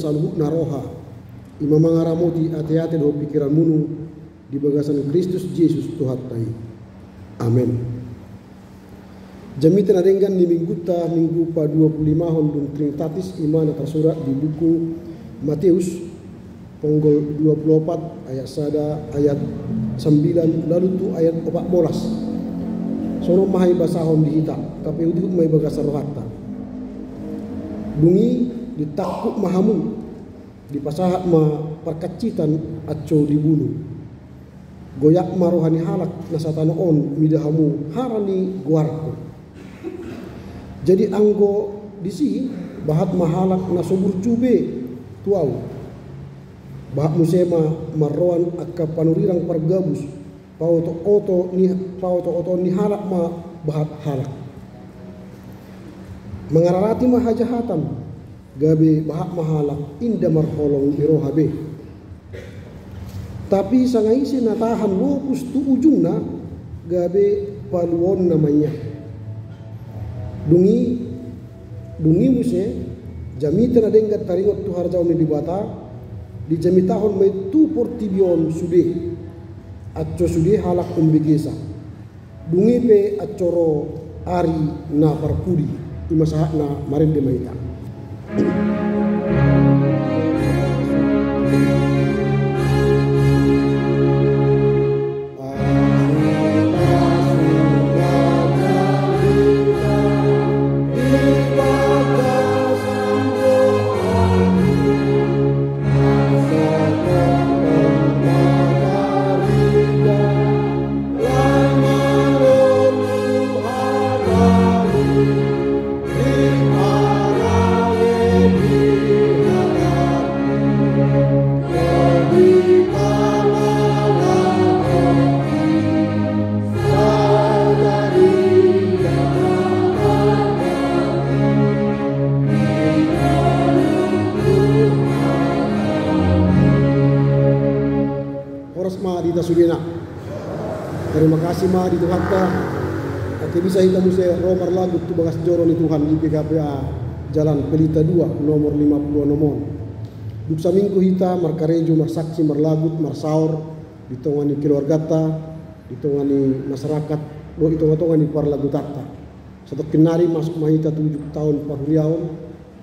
saluhu naroha ima mangaramoti ate-ate do pikiran munu di bagasan Kristus Yesus Tuhan tai. Amin. Jamitan adenggan di minggu pa 25 dun Trinitatis imana tersurat di buku Matius ponggol 24 ayat sada ayat 9 lalu tu ayat 14. Sono mahai basahon dihita tapi udihut mai bagasar rohatta. Bungi ditakuk mahamu dipasahat ma perkacitan acco dibunuh. Goyak marohani halak nasatano on midahamu harani guarko. Jadi anggo disi bahat mahalak nasobur cube tuau. Bahat musema marroan akka panurirang pergabus pauto oto ni halak ma bahat halak. Mengararati mahajahatam gabe bahat mahalak inda marholong irohabe. Tapi sangaisi natahan lopus tu ujungna gabe paluon namanya. Dungi muse jamitan adenggat taringot tu harjau ni dibata di jamitahon mai tu portibion sude acco sude halak umbegesa dungi pe accoro ari na parpudi imasahat na marende maita. Terima kasih ma di Tuhan ka ate bisa hita muse romar lagu tu bagas joro ni Tuhan di PKPA Jalan Pelita 2 nomor 50 nomor. Duksa minggu hita markarejo marsaksi marlagut marsaur ditongani keluargata ditongani masyarakat do itong-tongani parlagu tatta. Satu kenari masuk mahita 7 tahun parhuliaon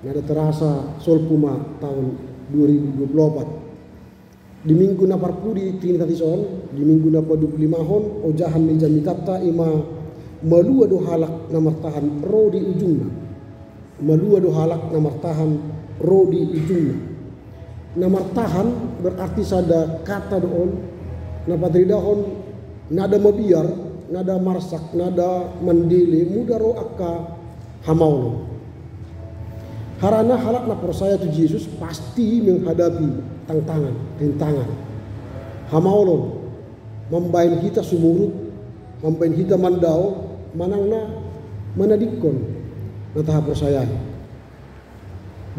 nada terasa solpuma tahun 2024. Di minggu na parpudi Trinitatis di minggu na pa 25 ojahan ni jamitata ima malua do halak na martahan ro di ujungna. Malua do halak na martahan ro di ujungna. Na martahan berarti sada kata doon na padridahon nada mabiar, nada marsak, nada mandele mudaro akka hamaulo. Harana halak na persaya tu Yesus pasti menghadapi tantangan, rintangan. Hamaulon membain kita sumurut, membain kita mandau, manangna manadikon na tahap persaya.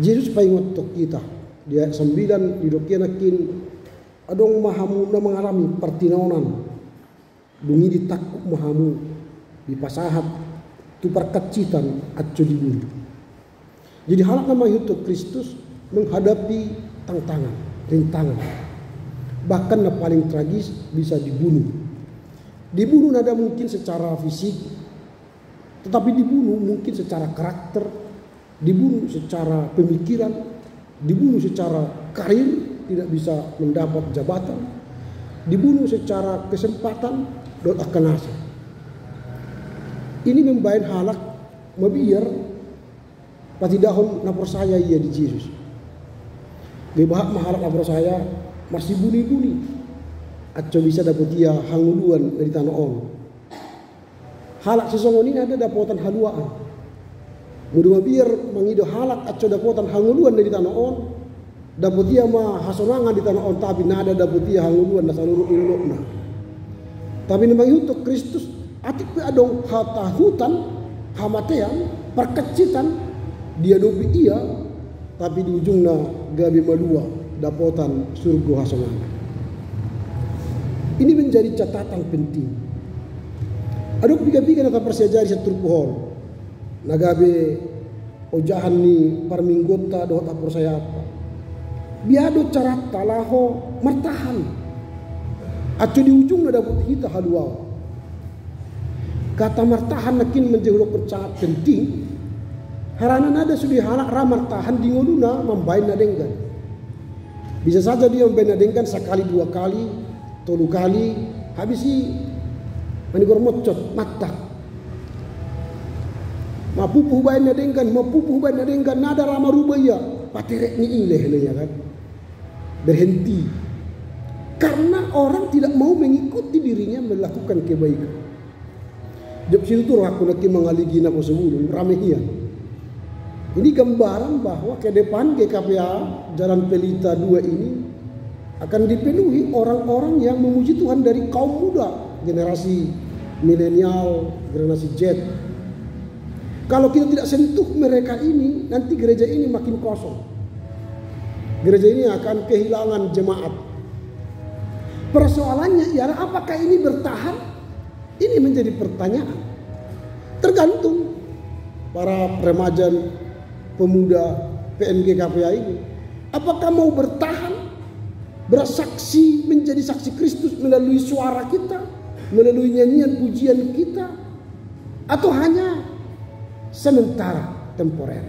Yesus paingot tok kita. Dia 9 didokianakin adong mahamu na mengalami pertinaunan. Dungi ditakuk mahamu dipasahat tu perkacitan acco dibunuh. Jadi halak nama itu Kristus menghadapi tantangan, rintangan. Bahkan yang paling tragis bisa dibunuh. Dibunuh nada mungkin secara fisik, tetapi dibunuh mungkin secara karakter, dibunuh secara pemikiran, dibunuh secara karir, tidak bisa mendapat jabatan, dibunuh secara kesempatan, dan akan hasil. Ini membain halak mabiar patidahon na persaya ia di Yesus. Gebahak mahalak na persaya masih buni-buni. Atau bisa dapat ia hanguluan dari tanah on. Halak sesongon ini ada dapatan haluaan. Mudah biar mengido halak atau dapatan hanguluan dari tanah on. Dapat ia mah hasonangan di tanah on tapi nada dapat ia hanguluan na seluruh ilokna. Tapi memang untuk Kristus atik pe adong hatahutan hamatean perkecitan dia dobi iya tapi di ujungnya gabi malua dapatan surga hasonangan. Ini menjadi catatan penting. Aduk biga-biga nata persejari satur pohon. Nagabe ojahan ni parminggota dohot apor saya apa. biado carata laho martahan. Acu di ujung ada dapat hita haluau. Kata martahan nakin menjadi sangat penting. Harana nada sudah halak ramar tahan di ngoluna membain nadengkan. Bisa saja dia membain nadengkan sekali, dua kali, tolu kali, habis si manigor mocot matak. Mapupuh bain nadengkan, nada ramar rubaya, paterek ni ileh ya kan. Berhenti. Karena orang tidak mau mengikuti dirinya melakukan kebaikan. Jab situ tuh aku nak mengaligi napa sebelum ramehian. Ini gambaran bahwa ke depan GKPA Jalan Pelita 2 ini akan dipenuhi orang-orang yang memuji Tuhan dari kaum muda, generasi milenial, generasi Z. Kalau kita tidak sentuh mereka ini, nanti gereja ini makin kosong. Gereja ini akan kehilangan jemaat. Persoalannya ialah apakah ini bertahan? Ini menjadi pertanyaan. Tergantung para remaja pemuda PNG KPA ini, apakah mau bertahan, bersaksi, menjadi saksi Kristus melalui suara kita, melalui nyanyian pujian kita, atau hanya sementara, temporer.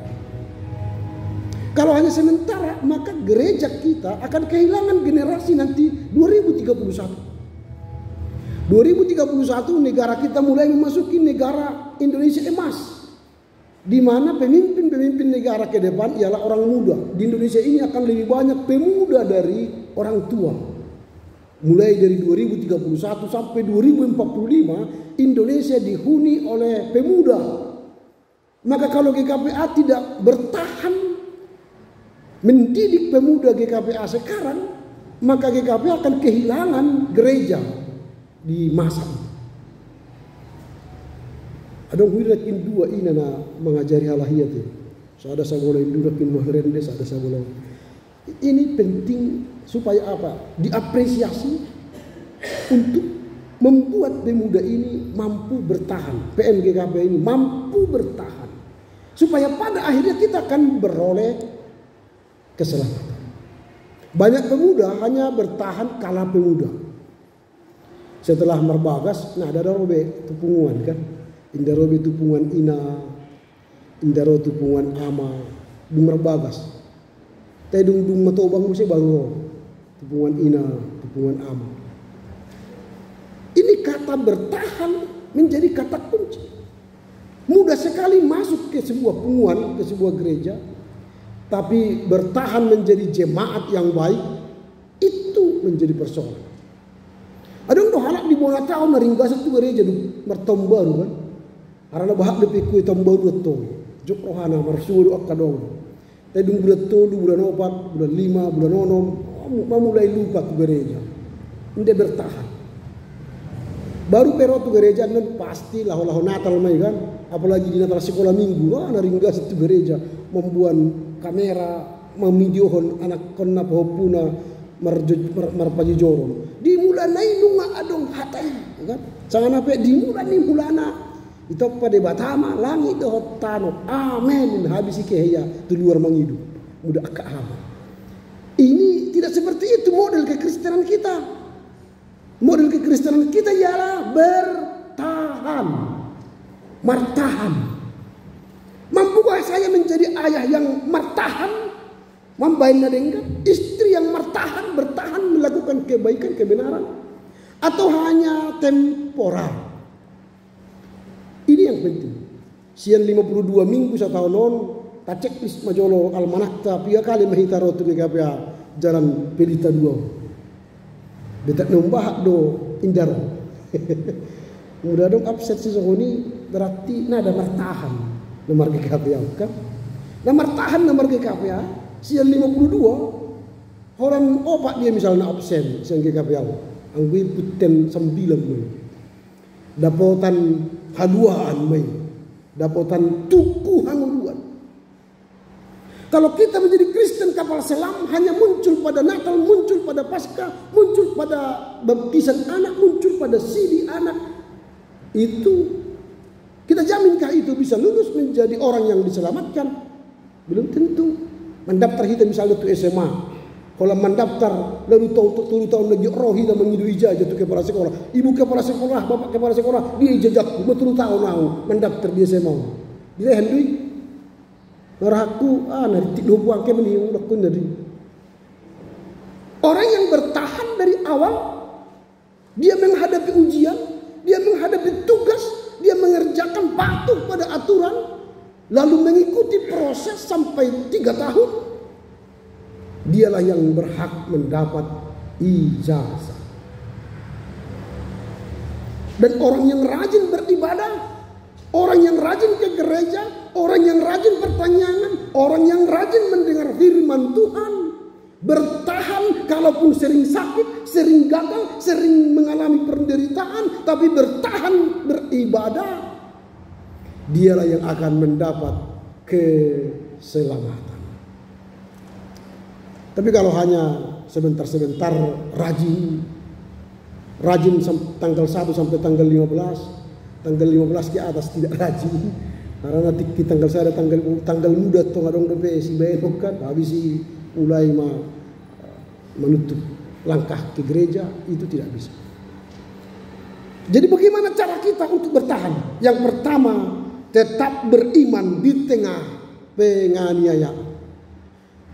Kalau hanya sementara, maka gereja kita akan kehilangan generasi nanti 2031. 2031 negara kita mulai memasuki negara Indonesia emas, di mana pemimpin negara ke depan ialah orang muda. Di Indonesia ini akan lebih banyak pemuda dari orang tua. Mulai dari 2031 sampai 2045 Indonesia dihuni oleh pemuda. Maka kalau GKPA tidak bertahan mendidik pemuda GKPA sekarang, maka GKPA akan kehilangan gereja di masa itu. Adong hirakin dua ina na mengajari halahiyat ya. Sada sabola indurakin mahrende, sada sabola. Ini penting supaya apa? Diapresiasi untuk membuat pemuda ini mampu bertahan. PNGKP ini mampu bertahan. Supaya pada akhirnya kita akan beroleh keselamatan. Banyak pemuda hanya bertahan kalah pemuda. Setelah merbagas, nah ada robe tupungan kan. Indarobe tupungan ina, indaro tupungan ama, dumar bagas. Tay dung matobang mo siya baru tupungan ina, tupungan ama. Ini kata bertahan menjadi kata kunci. Mudah sekali masuk ke sebuah punguan, ke sebuah gereja, tapi bertahan menjadi jemaat yang baik itu menjadi persoalan. Ada yang halak di bawah tahun naringgas itu gereja mertom baru kan. Karena bahak depi kuy tambah betul, jok rohana marsuru akadong. Tadi bulan tolu, bulan 4, bulan 5, bulan 6, mulai lupa tu gereja. Dia bertahan. Baru pero tu gereja nan pasti lahu Natal mai kan, apalagi di Natal sekolah minggu, naringgas tu gereja membuat kamera, memidiohon anak konna pohopuna marpaji joron. Di bulan nai nunga adong hatai, kan? Jangan apa di bulan ni bulana. Itu pada batama langit doh tano amin habis ikeya tu luar mangidu muda akahama. Ini tidak seperti itu model kekristenan kita. Model kekristenan kita ialah bertahan, martahan. Mampukah saya menjadi ayah yang martahan, membaina dengan istri yang martahan, bertahan melakukan kebaikan kebenaran, atau hanya temporer? Ini yang penting. Sian 52 minggu satahunon tacek is majolo almanakta pia kali mahitaro tu GKPA Jalan Pelita 2. Detak nombah do indaro. Mudah dong upset si Sohoni berarti nada martahan nomor GKPA kan. Nomor tahan nomor GKPA sian 52 orang opak dia misalnya absen sian GKPA. Anggi puten 9 dapatan haluan mai, dapatan tuku hanguluan. Kalau kita menjadi Kristen kapal selam hanya muncul pada Natal, muncul pada Paskah, muncul pada baptisan anak, muncul pada sidi anak, itu kita jaminkah itu bisa lulus menjadi orang yang diselamatkan? Belum tentu. Mendaftar kita misalnya ke SMA, Kalau mendaftar lalu tahu tahun lagi rohi dan mengidu ijazah tu kepala sekolah. Ibu kepala sekolah, bapak kepala sekolah, dia ijazah betul tahun mau mendaftar dia saya mau. Dia hendui. Ngaraku nanti do buang ke meni lakun dari. Orang yang bertahan dari awal, dia menghadapi ujian, dia menghadapi tugas, dia mengerjakan patuh pada aturan, lalu mengikuti proses sampai 3 tahun. Dialah yang berhak mendapat ijazah. Dan orang yang rajin beribadah, orang yang rajin ke gereja, orang yang rajin pertanyaan, orang yang rajin mendengar firman Tuhan, bertahan kalaupun sering sakit, sering gagal, sering mengalami penderitaan, tapi bertahan beribadah, dialah yang akan mendapat keselamatan. Tapi kalau hanya sebentar-sebentar rajin tanggal 1 sampai tanggal 15, tanggal 15 ke atas tidak rajin. Karena nanti di tanggal saya ada tanggal muda tong adong DP si benok kan habis si mulai menutup langkah ke gereja, itu tidak bisa. Jadi bagaimana cara kita untuk bertahan? Yang pertama, tetap beriman di tengah penganiayaan.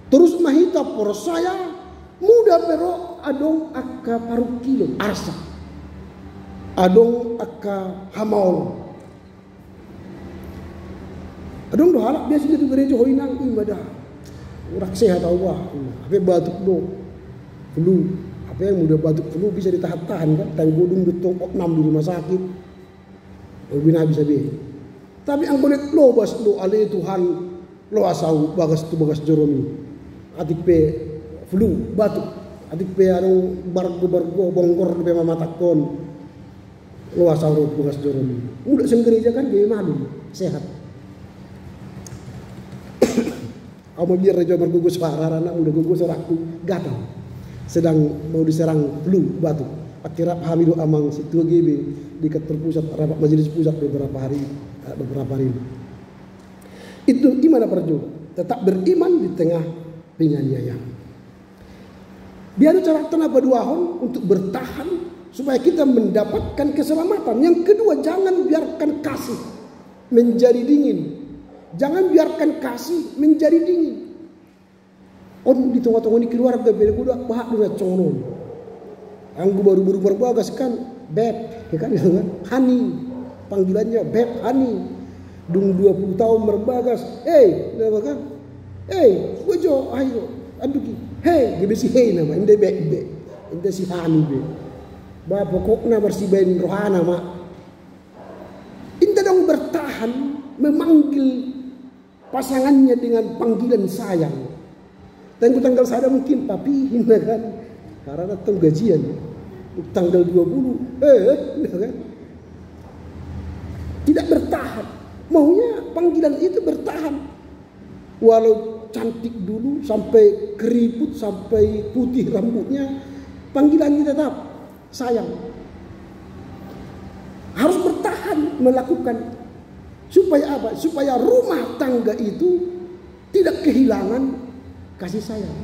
Terus mahita por saya muda pero adong akka parukilo arsa. Adong akka hamaol. Adong do halak biasa di gereja hoinang ibadah. Urak sehat Allah. Apa batuk do. Flu. Apa yang muda batuk flu bisa ditahan-tahan kan. Tang godung betong 6 di rumah sakit. Bina bisa be. Tapi ang bolet lo bas do ale Tuhan lo asau bagas tu bagas joromi. Adik pe flu batuk, adik pe anu bargo bongkor pe mamatakon, luas aurot bukas joroni. Udah senggereja kan dia malu sehat. Amo biar rejo bergugus pararana udah gugus raku gatal. Sedang mau diserang flu batuk. Akhirnya hamidu amang situ GB di kantor pusat rapat majelis pusat beberapa hari. Itu gimana perjuangan? Tetap beriman di tengah penganiayaan. Biar cara tenaga duahon untuk bertahan supaya kita mendapatkan keselamatan. Yang kedua, jangan biarkan kasih menjadi dingin. Jangan biarkan kasih menjadi dingin. On di tengah-tengah ini keluarga beda kuda bahak dengan conon. Anggu baru-baru berbagas kan beb, ya kan, Hani. Panggilannya beb Hani. Dung 20 tahun berbagas. Apa kan? Bojo ayo aduki. Gebe si nama inde be. Inde si Hani be. Ba pokoknya bersih ben rohana mak. Inde dong bertahan memanggil pasangannya dengan panggilan sayang. Tanggal saya mungkin papi hina kan. Karena datang gajian. Tanggal 20 kan. Tidak bertahan. Maunya panggilan itu bertahan. Walau cantik dulu sampai keriput sampai putih rambutnya, panggilannya tetap sayang. Harus bertahan melakukan supaya apa? Supaya rumah tangga itu tidak kehilangan kasih sayang.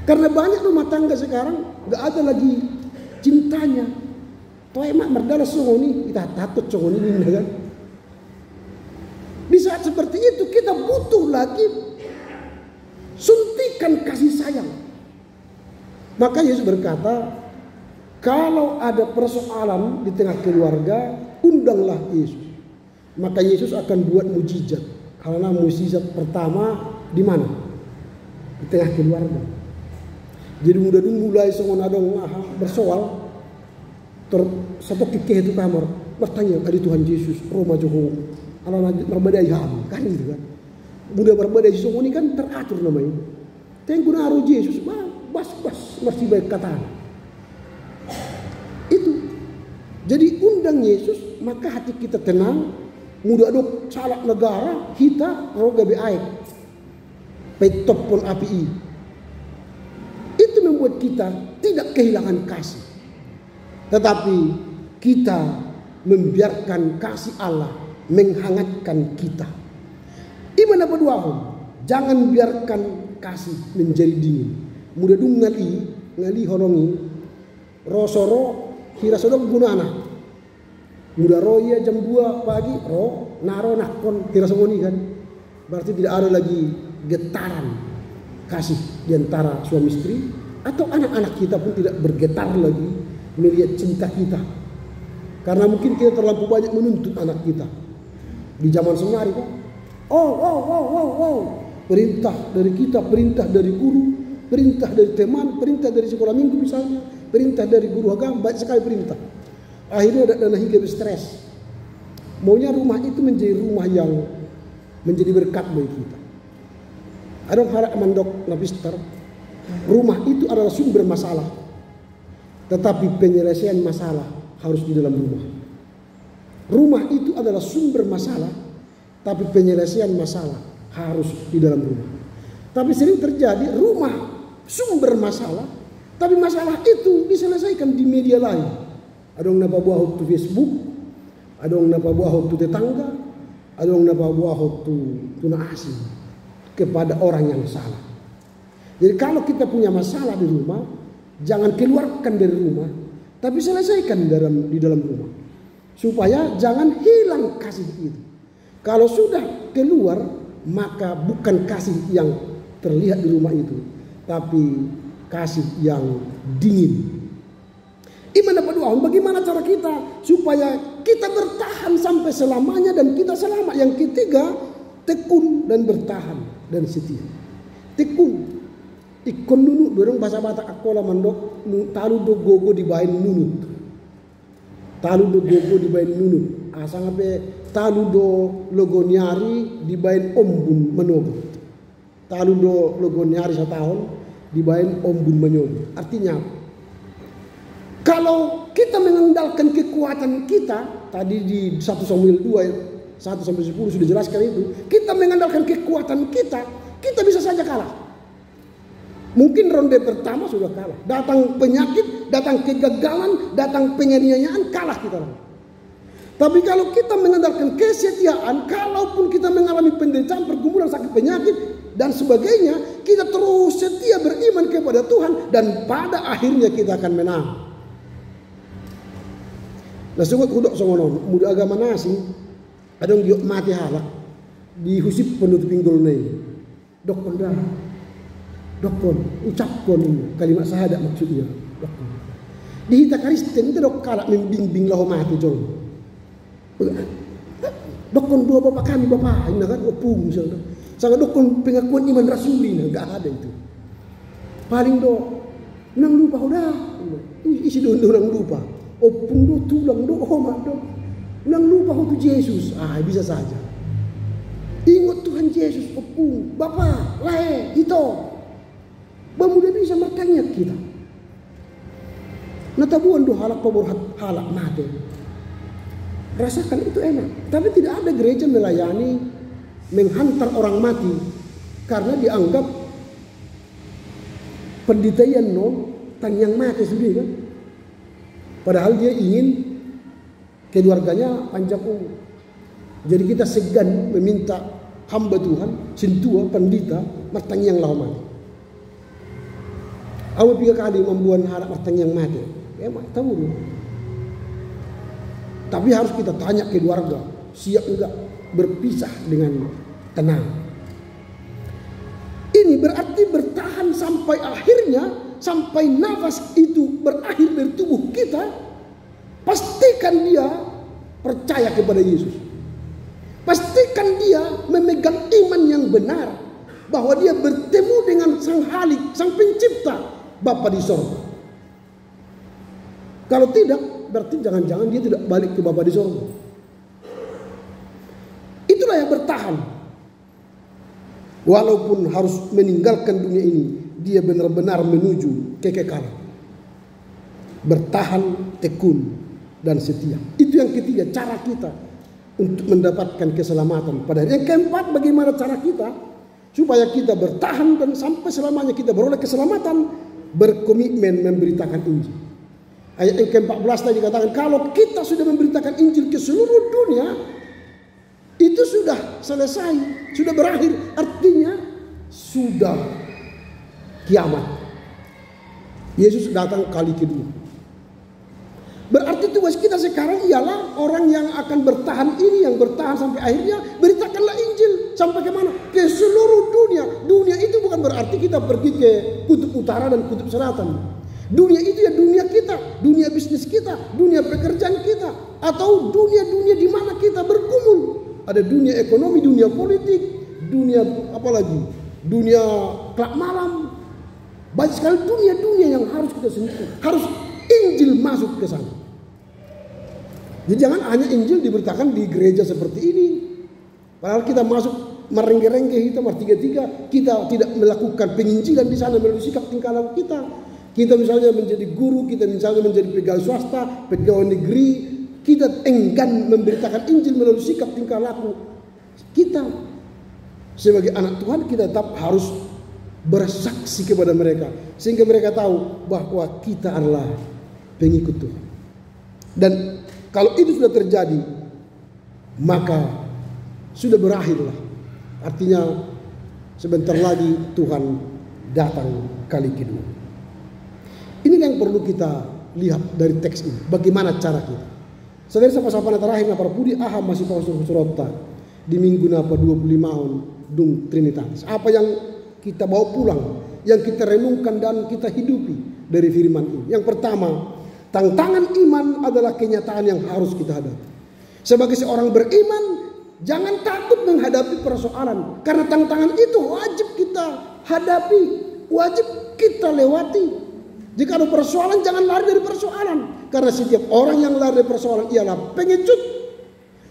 Karena banyak rumah tangga sekarang gak ada lagi cintanya. Toh emak merdala songoni kita takut songoni ini kan. Di saat seperti itu kita butuh lagi suntikan kasih sayang. Maka Yesus berkata, kalau ada persoalan di tengah keluarga, undanglah Yesus. Maka Yesus akan buat mujizat. Karena mujizat pertama di mana? Di tengah keluarga. Jadi mudah mulai songonadong bersoal, satu kikeh itu kamar bertanya kali Tuhan Yesus, Roma Joho, anak berbeda ham, kan gitu kan. Mudah berbeda Yesus ini kan teratur namanya. Tengku naruh Yesus, bas masih baik kata. Itu. Jadi undang Yesus, maka hati kita tenang. Mudah dok salah negara, kita roga beaik. Petop pun api. Itu membuat kita tidak kehilangan kasih. Tetapi kita membiarkan kasih Allah menghangatkan kita. Gimana berdoa? Jangan biarkan kasih menjadi dingin. muda dung ngali horongi rosoro hira sodong gunana muda roya jam 2 pagi naro nakon hira songoni kan, berarti tidak ada lagi getaran kasih di antara suami istri, atau anak-anak kita pun tidak bergetar lagi melihat cinta kita, karena mungkin kita terlalu banyak menuntut anak kita di zaman senyari kan. Perintah dari kita, perintah dari guru, perintah dari teman, perintah dari sekolah minggu misalnya, perintah dari guru agama, banyak sekali perintah. Akhirnya ada hidup stres. Maunya rumah itu menjadi rumah yang menjadi berkat bagi kita. Adong harap mandok napister, rumah itu adalah sumber masalah, tetapi penyelesaian masalah harus di dalam rumah. Rumah itu adalah sumber masalah, tapi penyelesaian masalah harus di dalam rumah. Tapi sering terjadi rumah sumber masalah, tapi masalah itu diselesaikan di media lain. Adong napa buah tu Facebook, adong napa buah tu tetangga, adong napa buah tu tuna asing kepada orang yang salah. Jadi kalau kita punya masalah di rumah, jangan keluarkan dari rumah, tapi selesaikan di dalam rumah, supaya jangan hilang kasih itu. Kalau sudah keluar, maka bukan kasih yang terlihat di rumah itu, tapi kasih yang dingin. Bagaimana cara kita supaya kita bertahan sampai selamanya dan kita selamat? Yang ketiga, tekun dan bertahan dan setia. Tekun. Ikon nunut dorong bahasa Batak akola mandok talu do gogo di bain nunut. Talu do gogo di bain nunut. Asang ape talu do logo nyari di bain ombun menogo. Talu do logo nyari setahun di bain ombun menyogo. Artinya kalau kita mengandalkan kekuatan kita, tadi di 1 Samuel 2 1 sampai 10 sudah jelaskan itu. Kita mengandalkan kekuatan kita bisa saja kalah. Mungkin ronde pertama sudah kalah. Datang penyakit, datang kegagalan, datang penganiayaan, kalah kita. Tapi kalau kita mengandalkan kesetiaan, kalaupun kita mengalami penderitaan, pergumulan, sakit, penyakit dan sebagainya, kita terus setia beriman kepada Tuhan dan pada akhirnya kita akan menang. Nah, sungut kudok songonon, muda agama nasi, adong giok mati halak, dihusip penutup pinggul nih, dokon dah, dokon, ucapkan kalimat syahadat maksudnya, dokon. Di hita Kristen itu dok kalak membimbing lahu mati jong. Dokon dua bapak kami bapak, ini kan opung misalnya, sangat dokon pengakuan iman rasuli, nggak ada itu. Paling do, nang lupa udah, isi do nang lupa. Opung do tulang do homat do nang lupa itu Yesus, bisa saja. Ingat Tuhan Yesus opung Bapa lae itu bamudah bisa bertanya kita. Natabuan do halak pabor halak mati. Rasakan itu enak. Tapi tidak ada gereja melayani menghantar orang mati karena dianggap pendetaian yang mati sendiri kan. Padahal dia ingin keluarganya panjang umur. Jadi kita segan meminta hamba Tuhan, sintua, pendeta, martang yang lama mati. Awal 3 kali membuat harap martang yang mati. Tahu dulu. Tapi harus kita tanya keluarga, siap enggak berpisah dengan tenang. Ini berarti bertahan sampai akhirnya. Sampai nafas itu berakhir dari tubuh kita, pastikan dia percaya kepada Yesus. Pastikan dia memegang iman yang benar, bahwa dia bertemu dengan Sang Halik, Sang Pencipta, Bapa di sorga. Kalau tidak, berarti jangan-jangan dia tidak balik ke Bapa di sorga. Itulah yang bertahan. Walaupun harus meninggalkan dunia ini, dia benar-benar menuju kekekalan. Bertahan, tekun, dan setia. Itu yang ketiga, cara kita untuk mendapatkan keselamatan. Pada yang keempat, bagaimana cara kita supaya kita bertahan dan sampai selamanya kita beroleh keselamatan? Berkomitmen memberitakan Injil. Ayat yang ke-14 tadi katakan, kalau kita sudah memberitakan Injil ke seluruh dunia, itu sudah selesai, sudah berakhir. Artinya sudah kiamat. Yesus datang kali kedua. Berarti tugas kita sekarang ialah orang yang akan bertahan ini, yang bertahan sampai akhirnya, beritakanlah Injil sampai kemana? Ke seluruh dunia. Dunia itu bukan berarti kita pergi ke kutub utara dan kutub selatan. Dunia itu ya dunia kita, dunia bisnis kita, dunia pekerjaan kita, atau dunia-dunia di mana kita bergumul. Ada dunia ekonomi, dunia politik, dunia apa lagi? Dunia klub malam. Banyak sekali dunia-dunia yang harus kita sentuh. Harus Injil masuk ke sana. Jadi jangan hanya Injil diberitakan di gereja seperti ini. Padahal kita masuk merengge-rengge hitam tiga-tiga, kita tidak melakukan penginjilan di sana melalui sikap tingkah laku kita. Kita misalnya menjadi guru, kita misalnya menjadi pegawai swasta, pegawai negeri, kita enggan memberitakan Injil melalui sikap tingkah laku kita. Sebagai anak Tuhan kita tetap harus bersaksi kepada mereka sehingga mereka tahu bahwa kita adalah pengikut Tuhan. Dan kalau itu sudah terjadi, maka sudah berakhirlah. Artinya sebentar lagi Tuhan datang kali kedua. Ini yang perlu kita lihat dari teks ini. Bagaimana cara kita. Saudara sapa-sapa terakhir na parpudi aha masih pastor surota di minggu napa 25 tahun dung Trinitatis. Apa yang kita bawa pulang, yang kita renungkan dan kita hidupi dari firman ini. Yang pertama, tantangan iman adalah kenyataan yang harus kita hadapi. Sebagai seorang beriman, jangan takut menghadapi persoalan. Karena tantangan itu wajib kita hadapi, wajib kita lewati. Jika ada persoalan, jangan lari dari persoalan. Karena setiap orang yang lari dari persoalan ialah pengecut.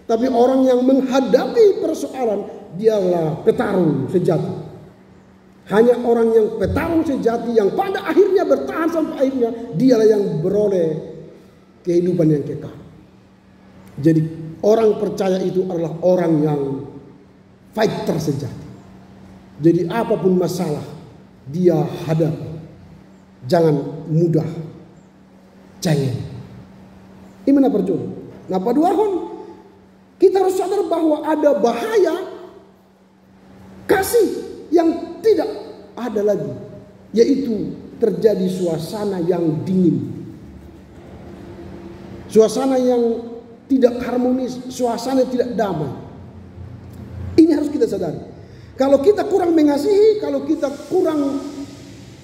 Tapi orang yang menghadapi persoalan, dialah petarung sejati. Hanya orang yang petarung sejati yang pada akhirnya bertahan sampai akhirnya, dialah yang beroleh kehidupan yang kekal. Jadi orang percaya itu adalah orang yang fighter sejati. Jadi apapun masalah dia hadapi. Jangan mudah cengeng. Ini mana perjuangan. Nah pada wahon kita harus sadar bahwa ada bahaya kasih yang tidak ada lagi, yaitu terjadi suasana yang dingin, suasana yang tidak harmonis, suasana yang tidak damai. Ini harus kita sadari. Kalau kita kurang mengasihi, kalau kita kurang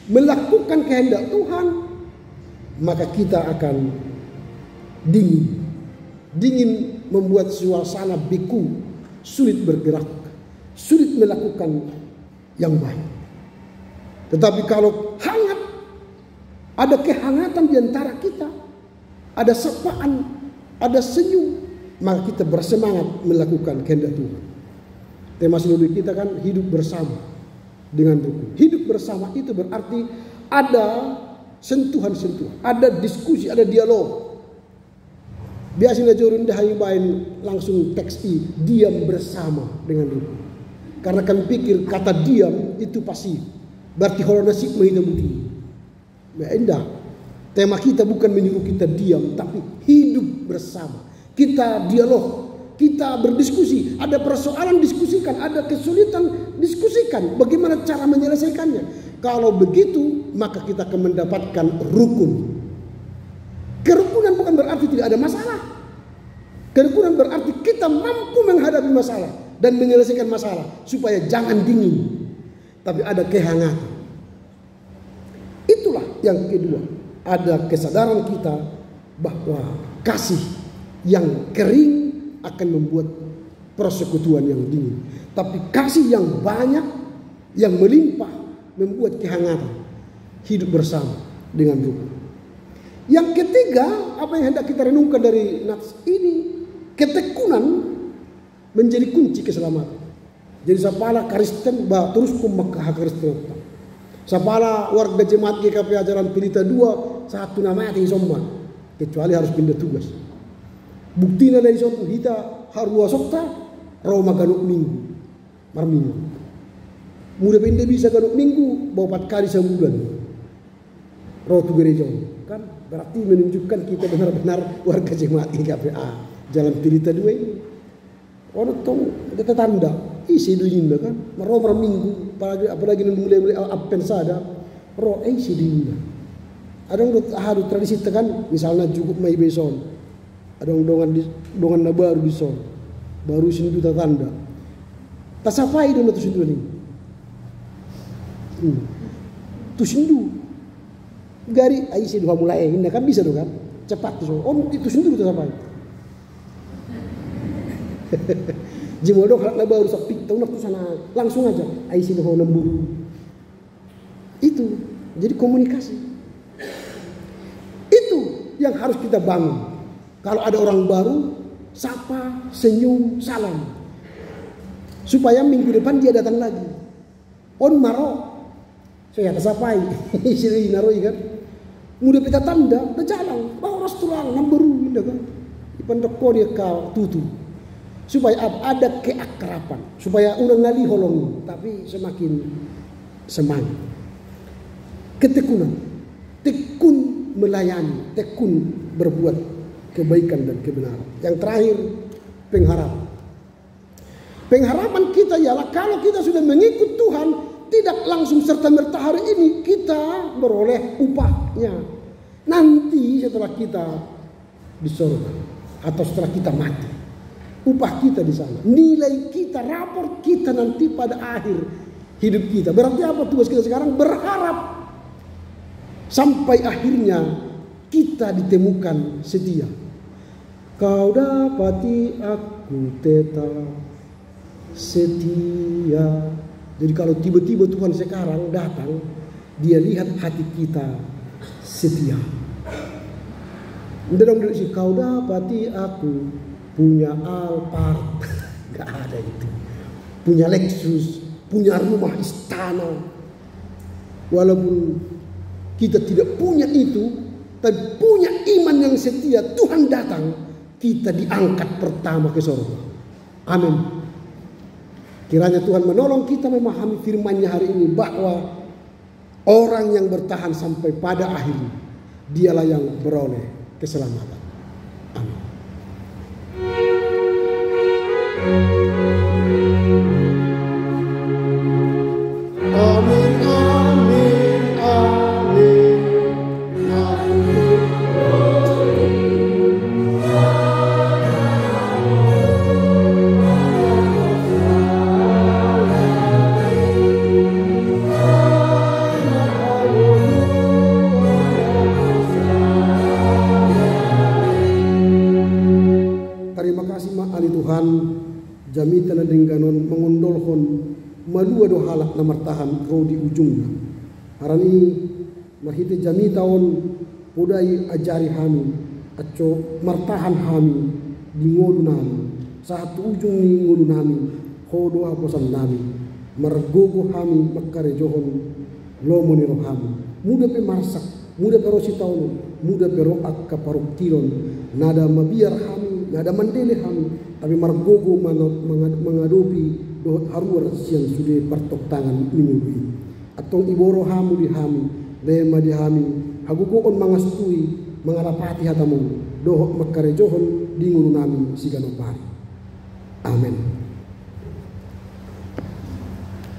melakukan kehendak Tuhan, maka kita akan dingin. Dingin membuat suasana beku, sulit bergerak, sulit melakukan yang baik. Tetapi kalau hangat, ada kehangatan di antara kita, ada sapaan, ada senyum, maka kita bersemangat melakukan kehendak Tuhan. Tema sinode kita kan hidup bersama dengan rukun. Hidup bersama itu berarti ada sentuhan-sentuhan, ada diskusi, ada dialog. Biasanya jorun dahayu bain langsung teks diam bersama dengan rukun. Karena kami pikir kata diam itu pasif. Berarti kalau nasib menghina budi. Enggak. Tema kita bukan menyuruh kita diam, tapi hidup bersama. Kita dialog, kita berdiskusi. Ada persoalan diskusikan, ada kesulitan diskusikan. Bagaimana cara menyelesaikannya? Kalau begitu, maka kita akan mendapatkan rukun. Kerukunan bukan berarti tidak ada masalah. Kerukunan berarti kita mampu menghadapi masalah dan menyelesaikan masalah supaya jangan dingin, tapi ada kehangatan. Itulah yang kedua, ada kesadaran kita bahwa kasih yang kering akan membuat persekutuan yang dingin, tapi kasih yang banyak, yang melimpah membuat kehangatan, hidup bersama dengan rukun. Yang ketiga, apa yang hendak kita renungkan dari nats ini, ketekunan menjadi kunci keselamatan. Jadi sapala Kristen terus kumakah Kristen. Sapala warga jemaat GKP ajaran Pelita 2 satu namanya tinggi somma, kecuali harus pindah tugas. Buktinya dari suatu kita harus sokta Roma ganuk minggu, marminggu. Mudah pindah bisa ganuk minggu, bawa 4 kali sebulan. Roh tu gereja kan berarti menunjukkan kita benar-benar warga jemaat GKPA jalan Pelita 2 ini. Orang tong kita tanda isi dunia kan maromar minggu apalagi mulai apensada roh isi dunia Adong hadu tradisi tekan misalnya cukup mai beson. Adong dongan na baru beson. Baru sindu tanda. Tasapai dong tu sindu ni. Tu sindu. Gari ai sindu mulai ini kan bisa dong kan. Cepat tu. Oh itu sindu tasapai. Jimodo kalau na baru sapik tahu nak tu sana langsung aja ai sindu nemburu. Itu jadi komunikasi. Yang harus kita bangun. Kalau ada orang baru, sapa, senyum, salam. Supaya minggu depan dia datang lagi. On maro, saya sapai, istri naroi kan. Mudah kita tanda, dah jalan, bawa restoran, namberu, kan. Ipandoko dia kau tutu. Supaya ada keakraban, supaya orang ngali holong, tapi semakin semangat. Ketekunan, tekun melayani, tekun berbuat kebaikan dan kebenaran. Yang terakhir, pengharapan. Pengharapan kita ialah kalau kita sudah mengikut Tuhan, tidak langsung serta-merta hari ini kita beroleh upahnya. Nanti setelah kita di surga atau setelah kita mati, upah kita di sana, nilai kita, rapor kita nanti pada akhir hidup kita. Berarti apa tugas kita sekarang? Berharap sampai akhirnya kita ditemukan setia. Kau dapati aku tetap setia. Jadi kalau tiba-tiba Tuhan sekarang datang, dia lihat hati kita setia. Udah dong sih, kau dapati aku punya Alphard, gak ada itu. Punya Lexus, punya rumah istana. Walaupun kita tidak punya itu, tapi punya iman yang setia. Tuhan datang, kita diangkat pertama ke surga. Amin. Kiranya Tuhan menolong kita memahami firman-Nya hari ini, bahwa orang yang bertahan sampai pada akhirnya, dialah yang beroleh keselamatan. Amin. Amin, amin, amin. Terima kasih ahli Tuhan, jami tanah dengganon mengundolhon madua do halak na martahan ro di ujungnya. Harani mahite jami tahun pudai ajari hami aco martahan hami di ngodu nami. Satu ujung ni ngodu nami hodo haposan nami. Margogo hami makare johon lomo ni rohami. Muda pe marsak, muda pe rosi tahun, muda pe roak kaparuk tiron. Nada mabiar hami, nada mandele hami, tapi margogo mengadopi dohot haruar yang sudah partok tangan minggu. Atong iboro hamu di hami, lema di hami, haguko on mangastui, mangarapati hatamu, dohot makare johon di nguru nami siganopari. Amin.